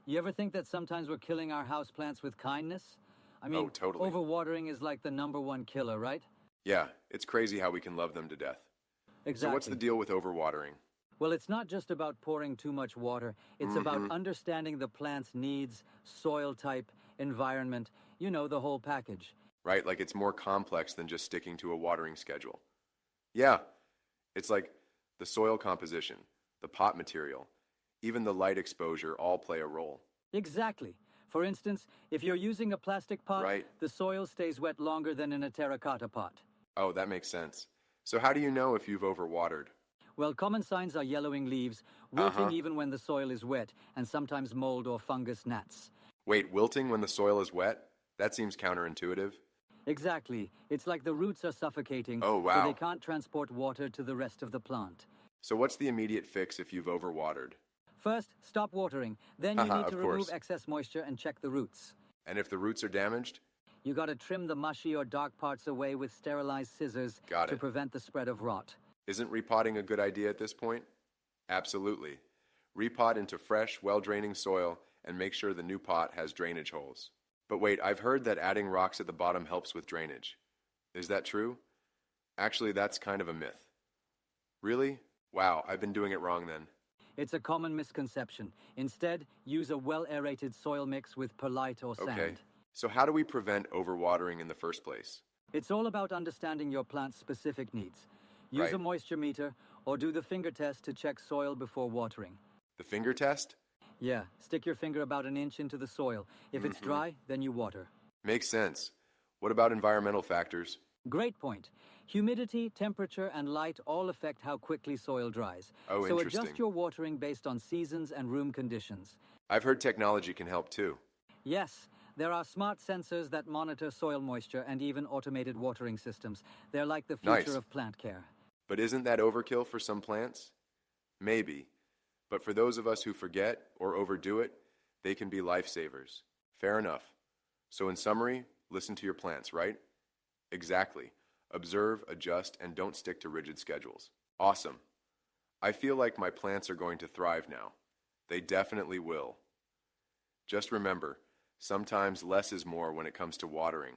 You ever think that sometimes we're killing our houseplants with kindness? I Oh, mean, totally. overwatering is like the #1 killer, right? Yeah, it's crazy how we can love them to death. So what's the Exactly. deal with overwatering? Well, it's not just about pouring too much water. It's about Mm-hmm. understanding the plant's needs, soil type, environment, the whole package. Right, like it's more complex than just sticking to a watering schedule. Yeah, it's like the soil composition, the pot material, even the light exposure all play a role. Exactly. For instance, if you're using a plastic pot, Right? the soil stays wet longer than in a terracotta pot. Oh, that makes sense. So how do you know if you've overwatered? Well, common signs are yellowing leaves, wilting Uh-huh. even when the soil is wet, and sometimes mold or fungus gnats. Wait, wilting when the soil is wet? That seems counterintuitive. Exactly. It's like the roots are suffocating, Oh, so they wow. can't transport water to the rest of the plant. So what's the immediate fix if you've overwatered? First, stop watering. Then you Haha, need of to remove course. excess moisture and check the roots. And if the roots are damaged? You gotta trim the mushy or dark parts away with sterilized scissors Got to it. prevent the spread of rot. Isn't repotting a good idea at this point? Absolutely. Repot into fresh, well-draining soil and make sure the new pot has drainage holes. But wait, I've heard that adding rocks at the bottom helps with drainage. Is that true? Actually, that's kind of a myth. Really? Wow, I've been doing it wrong then. It's a common misconception. Instead, use a well-aerated soil mix with perlite or sand. Okay. So how do we prevent overwatering in the first place? It's all about understanding your plant's specific needs. Use Right. a moisture meter or do the finger test to check soil before watering. The finger test? Yeah, stick your finger about an inch into the soil. If it's dry, then you water. Makes sense. What about environmental factors? Great point. Humidity, temperature, and light all affect how quickly soil dries. Oh, So interesting. adjust your watering based on seasons and room conditions. I've heard technology can help too. Yes, there are smart sensors that monitor soil moisture and even automated watering systems. They're like the future Nice. of plant care. But isn't that overkill for some plants? Maybe. But for those of us who forget or overdo it, they can be lifesavers. Fair enough. So in summary, listen to your plants, right? Exactly. Observe, adjust, and don't stick to rigid schedules. Awesome. I feel like my plants are going to thrive now. They definitely will. Just remember, sometimes less is more when it comes to watering.